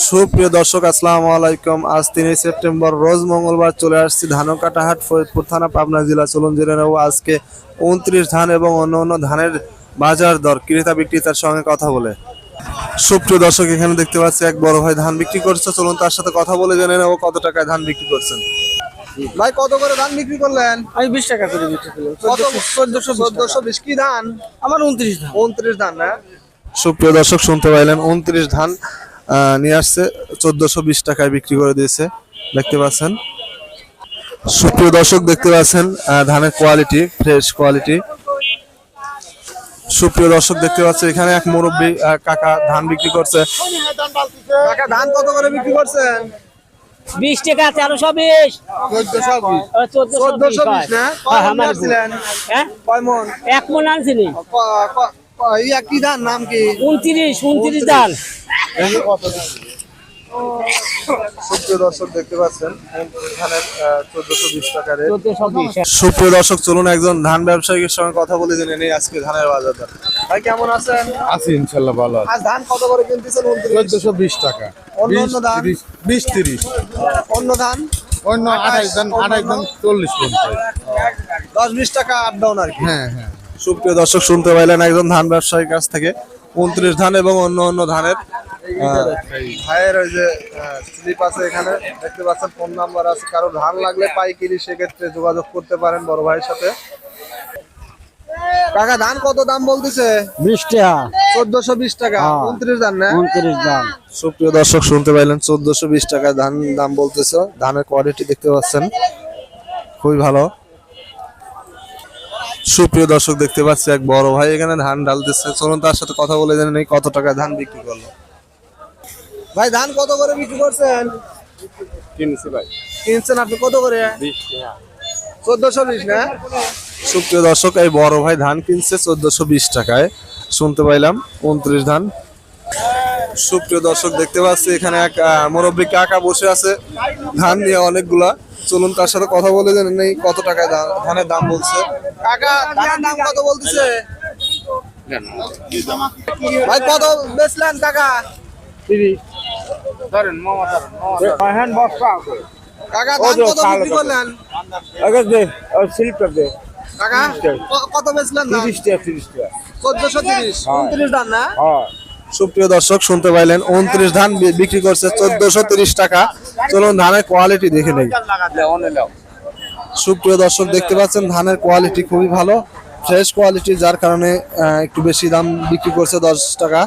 সুপ্রিয় দর্শক, আসসালামু আলাইকুম। আজ 3 সেপ্টেম্বর রোজ মঙ্গলবার চলে আসছি ধানকাটা হাট, ফরিদপুর থানা, পাবনা জেলা। চলুন জেনে নেব আজকে 29 ধান এবং অন্য ধানের বাজার দর, ক্রেতা বিক্রেতার সঙ্গে কথা বলে। সুপ্রিয় দর্শক, এখানে দেখতে পাচ্ছি এক বড় ভাই ধান বিক্রি করছে। চলুন তার সাথে কথা বলে জেনে নেব কত টাকায় ধান বিক্রি করছেন। ভাই, কত করে ধান বিক্রি করলেন? আমি 20 টাকা করে বিক্রি করলাম। 1420 কি ধান? আমার 29 ধান। 29 ধান না? সুপ্রিয় দর্শক, শুনতে পাইলেন 29 ধান নিয়ে আসছে, 1420 টাকায় বিক্রি করে দিয়েছে। দেখতে পাচ্ছেন সুপ্রিয় দর্শক, দেখতে পাচ্ছেন ধানের কোয়ালিটি, ফ্রেশ কোয়ালিটি। সুপ্রিয় দর্শক, দেখতে পাচ্ছেন এখানে এক মুরব্বী কাকা ধান বিক্রি করছে। কাকা, ধান কত করে বিক্রি করছেন? 20 টাকা 1320। 1420 না? কয় মণ আনছিলেন? হ্যাঁ, কয় মণ? 1 মণ আনছিনি। ইয়া কি ধান, নাম কি? 29 ধান। সুপ্রিয় দর্শক, দেখতে পাচ্ছেন ধানের 1420 টাকা রেট। 1420। সুপ্রিয় দর্শক, চলুন একজন ধান ব্যবসায়ীর সঙ্গে কথা বলে জেনে নেই আজকে ধানের বাজার দর। ভাই, কেমন আছেন? আছি ইনশাল্লাহ, ভালো আছে। আজ ধান কত করে কিনতেছেন? 1420 টাকা। অন্য ধান? 20-30। অন্য ধান? অন্য 28 ধান 40 50। 10-20 টাকা আপ ডাউন আর কি। হ্যাঁ হ্যাঁ। সুপ্রিয় দর্শক, শুনতে পাইলেন একজন ধান ব্যবসায়ীর কাছ থেকে 29 ধান এবং অন্য ধানের ভাইয়ের ওই যে স্লিপ আছে, এখানে দেখতে পাচ্ছেন, ফোন নাম্বার আছে। কারো ধান লাগলে পাইকারি, সেক্ষেত্রে যোগাযোগ করতে পারেন বড় ভাইয়ের সাথে। কাকা, ধান কত দাম বলতেছে? 20 টাকা। 1420 টাকা। 29 ধান না? 29 ধান। সুপ্রিয় দর্শক, শুনতে পাইলেন 1420 টাকা ধান দাম বলতেছে। ধানের কোয়ালিটি দেখতে পাচ্ছেন, খুবই ভালো। সুপ্রিয় দর্শক, দেখতে পাচ্ছি এক বড় ভাই এখানে ধান ঢালতেছে। চলুন তার সাথে কথা বলে জানেন কত টাকায় ধান বিক্রি করলো। ভাই, ধান কত করে বিক্রি করছেন? কিনছি ভাই। কিনছেন আপনি কত করে? 20 টাকা। 1420 না? সুপ্রিয় দর্শক, এই বড় ভাই ধান কিনছে 1420 টাকায়। শুনতে পাইলাম 29 ধান। সুপ্রিয় দর্শক, দেখতে পাচ্ছি এখানে এক মুরব্বী কাকা বসে আছে ধান নিয়ে অনেকগুলা। চলুন তার সাথে কথা বলে জানেন কত টাকায় ধানের দাম বলছে। কাকা, ধানের দাম কত বলতেছে? ভাই, কত বেচলেন কাকা? 30 ধরেন মামা, ধরেন হ্যাঁ বস্তা কাকা, ধান কত বিক্রি করলেন? আগে দে আর স্লিপটা দে। কাকা, কত বেচলেন? 30 টাকা 30 টাকা। 1430। 29 ধান না? হ্যাঁ। সুপ্রিয় দর্শক, শুনতে পাইলেন 29 ধান বিক্রি করছে 1430 টাকা। চলুন ধানের কোয়ালিটি দেখে নেই। সুপ্রিয় দর্শক, দেখতে পাচ্ছেন ধানের কোয়ালিটি খুবই ভালো, ফ্রেশ কোয়ালিটি, যার কারণে একটু বেশি দাম বিক্রি করছে 10 টাকা।